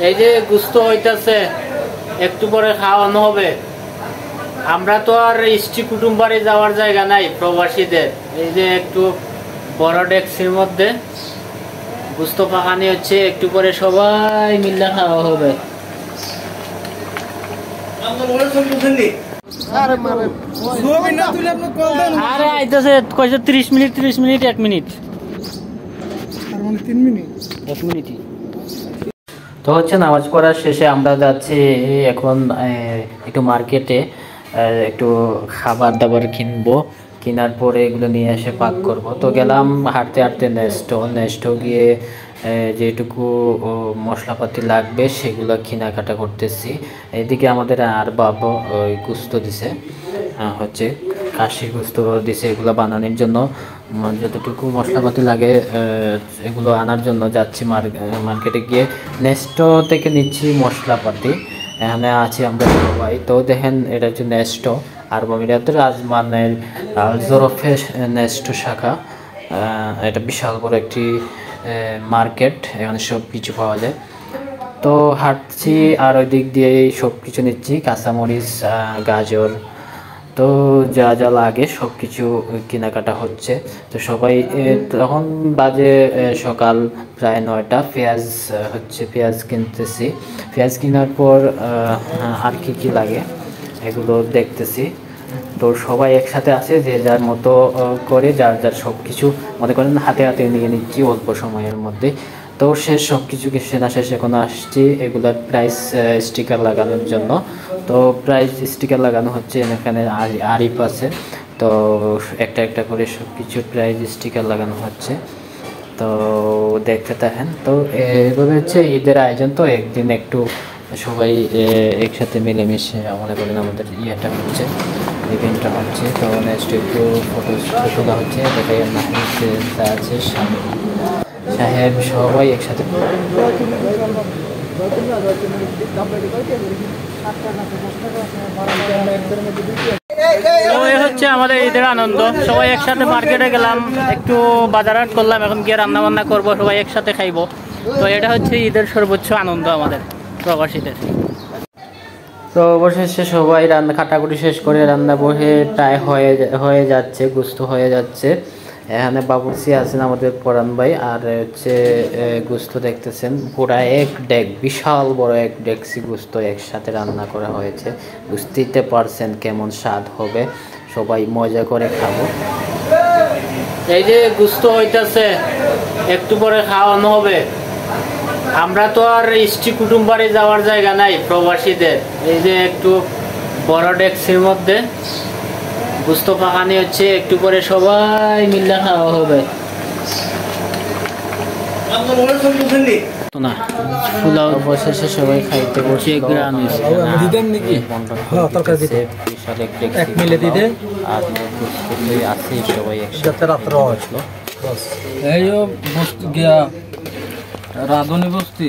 এই যে গুস্ত হইতাছে, একটু পরে খাওয়ানো হবে। আমরা তো আর স্ত্রী কুটুম বাড়ি যাওয়ার জায়গা নাই প্রবাসীদের। এই যে একটু বড় ডেক্সির মধ্যে গুস্ত পাকানি হচ্ছে, একটু পরে সবাই মিলে খাওয়া হবে। আরে আইতেছে কইছে 30 মিনিট 1 মিনিট। তো হচ্ছে নামাজ পড়ার শেষে আমরা যাচ্ছি এখন একটু মার্কেটে, একটু খাবার দাবার কিনবো। কেনার পরে এগুলো নিয়ে এসে পাক করব। তো গেলাম হাঁটতে হাঁটতে নেস্টো গিয়ে যেটুকু মশলাপাতি লাগবে সেগুলো কেনাকাটা করতেছি। এদিকে আমাদের আর বাবা ওই গুস্ত দিছে, হচ্ছে খাসির গুস্ত দিছে। এগুলো বানানোর জন্য যতটুকু মশলাপাতি লাগে এগুলো আনার জন্য যাচ্ছি মার্কেটে গিয়ে নেস্টো থেকে নিচ্ছি মশলাপাতি। এখানে আছি আমরা সবাই। তো দেখেন এটা হচ্ছে নেস্টো, আর বমিরাতে রাজমানের জোরফে নেস্টো শাখা। এটা বিশাল বড় একটি মার্কেট, এখানে সব কিছু পাওয়া যায়। তো হাঁটছি আর ওই দিক দিয়ে সব কিছু নিচ্ছি, কাঁচামরিচ, গাজর, তো যা যা লাগে সব কিছু কেনাকাটা হচ্ছে। তো সবাই তখন বাজে সকাল প্রায় 9টা। পেঁয়াজ কিনতেছি। পেঁয়াজ কেনার পর আর কি লাগে এগুলো দেখতেছি। তো সবাই একসাথে আছে, যে যার মতো করে যার সব কিছু মনে করেন হাতে হাতে নিয়ে নিচ্ছি অল্প সময়ের মধ্যে। তো সব কিছু কেনা শেষ, এখন আসছি এগুলার প্রাইস স্টিকার লাগানোর জন্য। তো প্রাইস স্টিকার লাগানো হচ্ছে, এখানে আরিফ আছে। তো একটা করে সব কিছু প্রাইস স্টিকার লাগানো হচ্ছে। তো দেখতে থাকেন। তো এভাবে হচ্ছে ঈদের আয়োজন। তো একদিন একটু সবাই একসাথে মিলেমিশে মনে করেন আমাদের ইয়েটা হচ্ছে, ইভেন্টটা হচ্ছে। তো নেক্সট একটু ফটো তোলা হচ্ছে। এটাই মাহিদ আছে, সাহেব, সবাই একসাথে। হচ্ছে আমাদের ঈদের আনন্দ। সবাই একসাথে মার্কেটে গেলাম, একটু বাজারহাট করলাম, এখন গিয়ে রান্না বান্না করবো, সবাই একসাথে খাইবো। তো এটা হচ্ছে ঈদের সর্বোচ্চ আনন্দ আমাদের প্রবাসীদের। তো অবশেষে সবাই কাটাকুটি শেষ করে রান্না বসে প্রায় হয়ে যাচ্ছে, গুস্ত হয়ে যাচ্ছে। এখানে বাবুর্চি আছেন আমাদের পরাণ ভাই, আর হচ্ছে গুস্ত দেখতেছেন পুরা বিশাল বড় এক ডেক্সি গুস্ত একসাথে রান্না করা হয়েছে। বুঝতেই পারছেন কেমন স্বাদ হবে, সবাই মজা করে খাবো। এই যে গুস্ত হইতাছে, একটু পরে খাওয়ানো হবে। আমরা তো আর স্ত্রী কুটুম বাড়ি যাওয়ার জায়গা নাই প্রবাসীদের। এই যে একটু বড় ডেক্সির মধ্যে গুস্ত পাকানি হচ্ছে, একটু পরে সবাই মিলে খাওয়া হবে। অবশেষে সবাই খাইতে বসে আছে সবাই একসাথে রাত্রে আসলো। এই বস্তি গিয়া রাধুনি বস্তি।